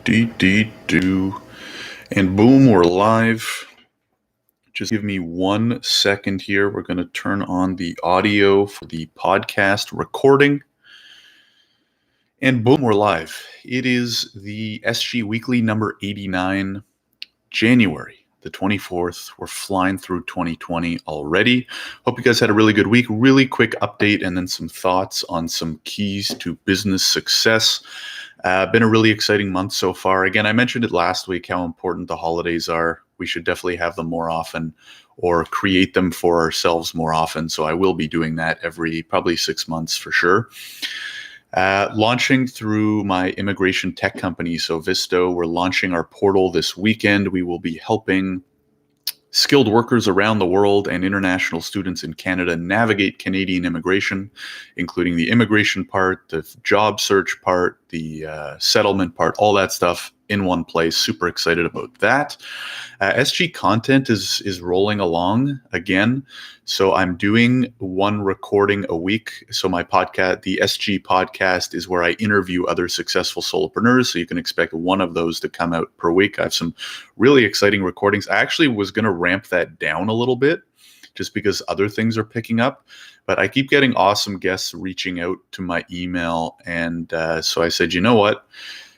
Do. And boom, we're live. Just give me 1 second here. We're going to turn on the audio for the podcast recording. And boom, we're live. It is the SG Weekly number 89, January the 24th. We're flying through 2020 already. Hope you guys had a really good week. Really quick update and then some thoughts on some keys to business success. Been a really exciting month so far. Again, I mentioned it last week how important the holidays are. We should definitely have them more often or create them for ourselves more often. So I will be doing that every probably 6 months for sure. Launching through my immigration tech company, so Visto, we're launching our portal this weekend. We will be helping skilled workers around the world and international students in Canada navigate Canadian immigration, including the immigration part, the job search part, the settlement part, all that stuff in one place. Super excited about that. SG content is rolling along again. So I'm doing one recording a week. So my podcast, the SG podcast, is where I interview other successful solopreneurs. So you can expect one of those to come out per week. I have some really exciting recordings. I actually was going to ramp that down a little bit just because other things are picking up. But I keep getting awesome guests reaching out to my email. And so I said, you know what?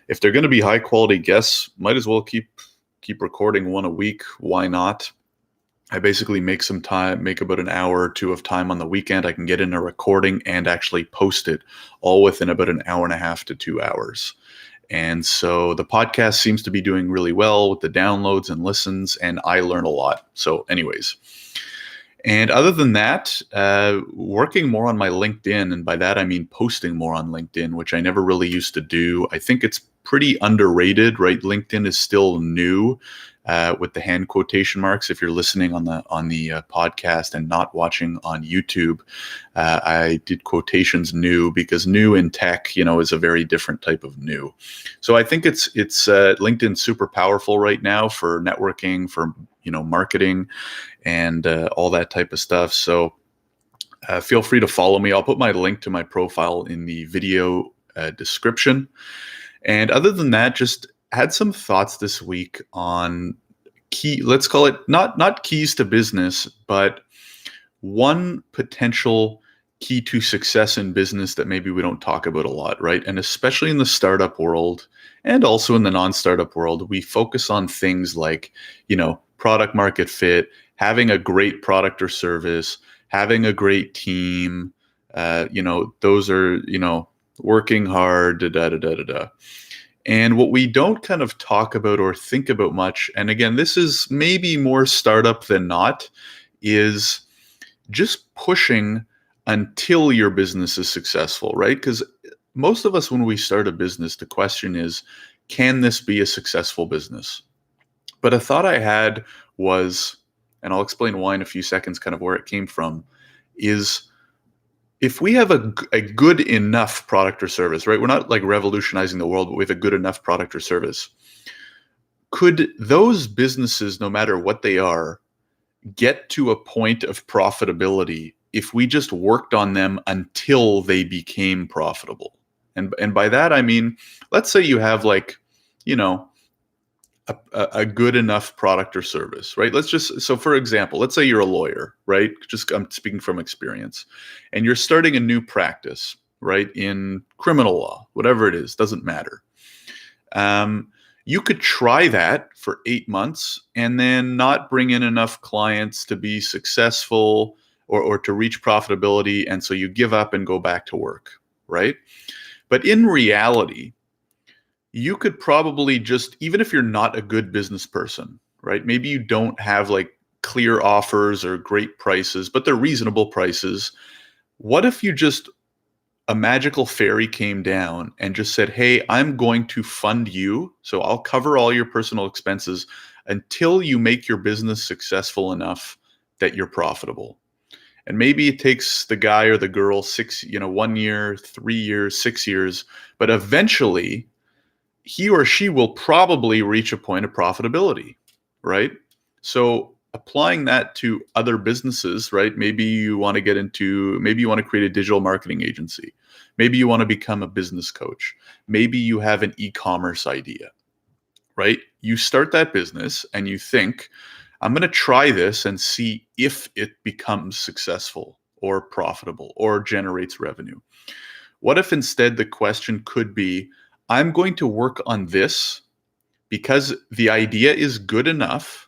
If they're going to be high quality guests, might as well keep recording one a week. Why not? I basically make about an hour or two of time on the weekend. I can get in a recording and actually post it all within about an hour and a half to 2 hours. And so the podcast seems to be doing really well with the downloads and listens, and I learn a lot. So anyways, and other than that, working more on my LinkedIn, and by that I mean posting more on LinkedIn, which I never really used to do. I think it's pretty underrated, right? LinkedIn is still new with the hand quotation marks. If you're listening on the podcast and not watching on YouTube, I did quotations new because new in tech, is a very different type of new. So I think it's LinkedIn super powerful right now for networking, for marketing, and all that type of stuff. So feel free to follow me. I'll put my link to my profile in the video description. And other than that, just had some thoughts this week on let's call it not keys to business, but one potential key to success in business that maybe we don't talk about a lot, right? And especially in the startup world and also in the non-startup world, we focus on things like, product market fit, having a great product or service, having a great team, those are, working hard, da. And what we don't kind of talk about or think about much, and again, this is maybe more startup than not, is just pushing until your business is successful, right? Because most of us, when we start a business, the question is, can this be a successful business? But a thought I had was, and I'll explain why in a few seconds, kind of where it came from, is if we have a good enough product or service, right? We're not like revolutionizing the world, but we have a good enough product or service. Could those businesses, no matter what they are, get to a point of profitability if we just worked on them until they became profitable? And by that, I mean, let's say you have a good enough product or service, right? So for example, let's say you're a lawyer, right? I'm speaking from experience, and you're starting a new practice, right? In criminal law, whatever it is, doesn't matter. You could try that for 8 months and then not bring in enough clients to be successful or to reach profitability. And so you give up and go back to work, right? But in reality, you could probably just, even if you're not a good business person, right? Maybe you don't have clear offers or great prices, but they're reasonable prices. What if a magical fairy came down and just said, hey, I'm going to fund you. So I'll cover all your personal expenses until you make your business successful enough that you're profitable. And maybe it takes the guy or the girl 1 year, 3 years, 6 years, but eventually he or she will probably reach a point of profitability, right? So applying that to other businesses, right? Maybe you want to create a digital marketing agency. Maybe you want to become a business coach. Maybe you have an e-commerce idea, right? You start that business and you think, I'm going to try this and see if it becomes successful or profitable or generates revenue. What if instead the question could be, I'm going to work on this because the idea is good enough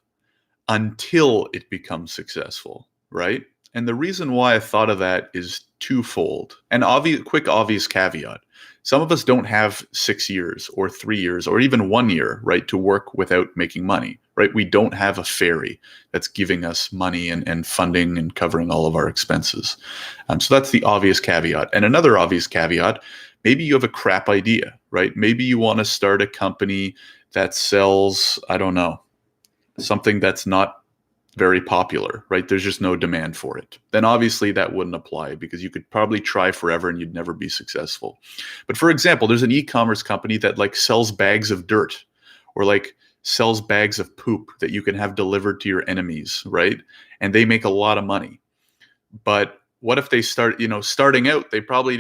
until it becomes successful, right? And the reason why I thought of that is twofold. An obvious caveat. Some of us don't have 6 years or 3 years or even 1 year, right, to work without making money, right? We don't have a fairy that's giving us money and funding and covering all of our expenses. So that's the obvious caveat. And another obvious caveat, maybe you have a crap idea, right? Maybe you want to start a company that sells, I don't know, something that's not very popular, right? There's just no demand for it. Then obviously that wouldn't apply because you could probably try forever and you'd never be successful. But for example, there's an e-commerce company that like sells bags of dirt or like sells bags of poop that you can have delivered to your enemies, right? And they make a lot of money. But what if they starting out, they probably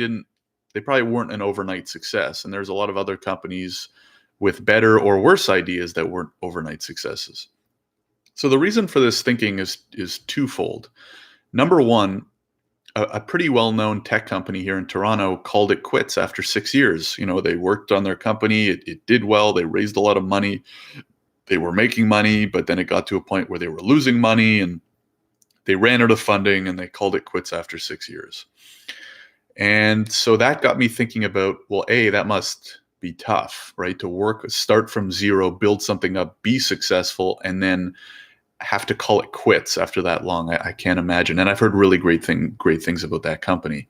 weren't an overnight success. And there's a lot of other companies with better or worse ideas that weren't overnight successes. So the reason for this thinking is twofold. Number one, a pretty well-known tech company here in Toronto called it quits after 6 years. They worked on their company. It did well. They raised a lot of money. They were making money, but then it got to a point where they were losing money and they ran out of funding and they called it quits after 6 years. And so that got me thinking about, well, that must be tough, right? To start from zero, build something up, be successful, and then have to call it quits after that long. I can't imagine. And I've heard really great things about that company.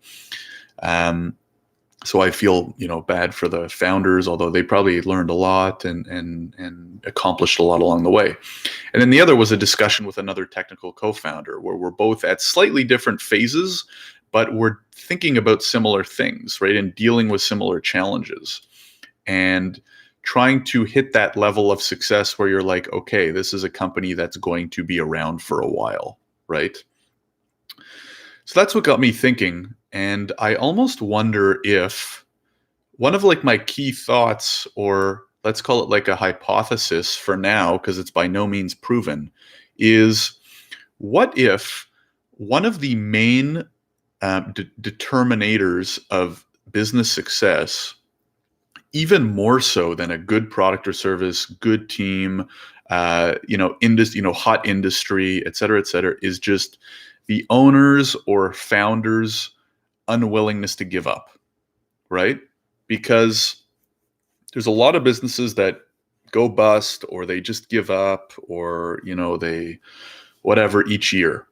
So I feel, bad for the founders, although they probably learned a lot and accomplished a lot along the way. And then the other was a discussion with another technical co-founder where we're both at slightly different phases, but we're thinking about similar things, right? And dealing with similar challenges. And trying to hit that level of success where you're like, okay, this is a company that's going to be around for a while, right? So that's what got me thinking. And I almost wonder if one of like my key thoughts, or let's call it like a hypothesis for now, because it's by no means proven, is what if one of the main determinators of business success, even more so than a good product or service, good team, hot industry, et cetera, is just the owners or founders' unwillingness to give up, right? Because there's a lot of businesses that go bust or they just give up or, they whatever each year.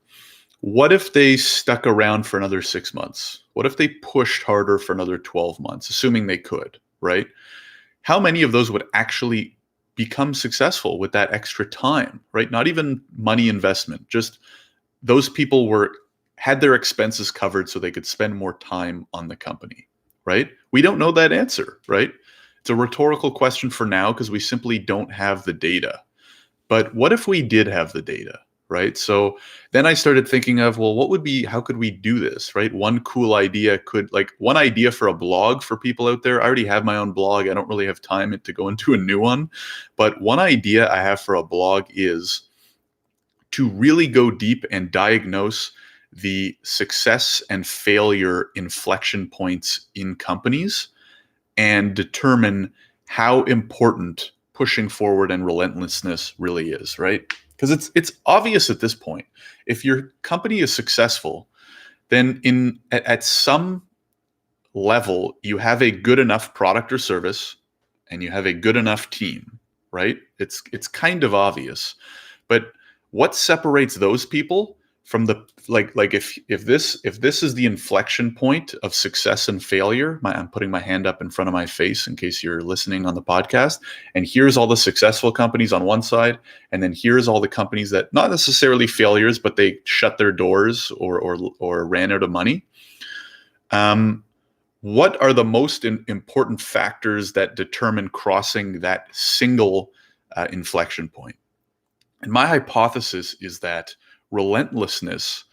What if they stuck around for another 6 months? What if they pushed harder for another 12 months, assuming they could? Right? How many of those would actually become successful with that extra time, right? Not even money investment, just those people had their expenses covered so they could spend more time on the company, right? We don't know that answer, right? It's a rhetorical question for now because we simply don't have the data. But what if we did have the data? Right. So then I started thinking of, well, how could we do this? Right. One cool idea one idea for a blog for people out there. I already have my own blog. I don't really have time to go into a new one. But one idea I have for a blog is to really go deep and diagnose the success and failure inflection points in companies and determine how important pushing forward and relentlessness really is, right? Because it's obvious at this point. If your company is successful, then at some level, you have a good enough product or service and you have a good enough team, right? It's kind of obvious. But what separates those people from the if this is the inflection point of success and failure, I'm putting my hand up in front of my face in case you're listening on the podcast, and here's all the successful companies on one side, and then here's all the companies that not necessarily failures, but they shut their doors or ran out of money. What are the most important factors that determine crossing that single inflection point? And my hypothesis is that relentlessness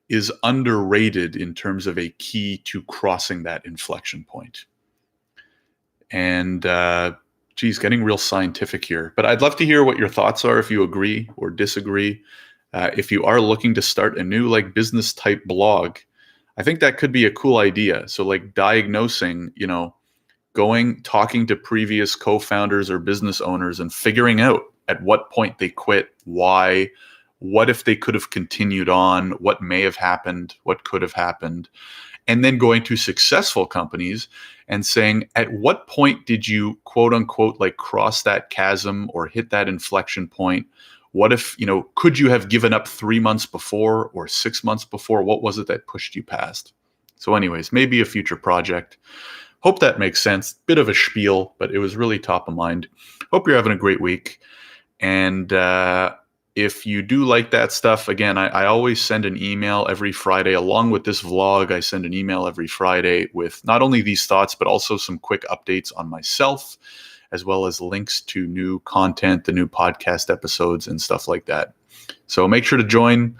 is underrated in terms of a key to crossing that inflection point. And geez, getting real scientific here. But I'd love to hear what your thoughts are, if you agree or disagree. If you are looking to start a new like business type blog, I think that could be a cool idea. So like diagnosing, talking to previous co-founders or business owners and figuring out at what point they quit, why, what if they could have continued on, what may have happened, what could have happened, and then going to successful companies and saying, at what point did you quote unquote like cross that chasm or hit that inflection point? What if, could you have given up 3 months before or 6 months before? What was it that pushed you past? So anyways, maybe a future project. Hope that makes sense. Bit of a spiel, but it was really top of mind. Hope you're having a great week. And if you do like that stuff, again, I always send an email every Friday. Along with this vlog, I send an email every Friday with not only these thoughts, but also some quick updates on myself, as well as links to new content, the new podcast episodes and stuff like that. So make sure to join.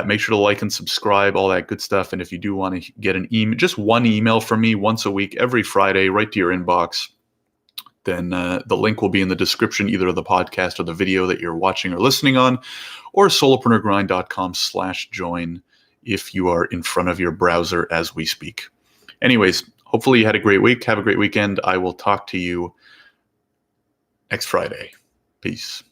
Make sure to like and subscribe, all that good stuff. And if you do want to get an email, just one email from me once a week, every Friday, right to your inbox, then the link will be in the description, either of the podcast or the video that you're watching or listening on, or solopreneurgrind.com/join if you are in front of your browser as we speak. Anyways, hopefully you had a great week. Have a great weekend. I will talk to you next Friday. Peace.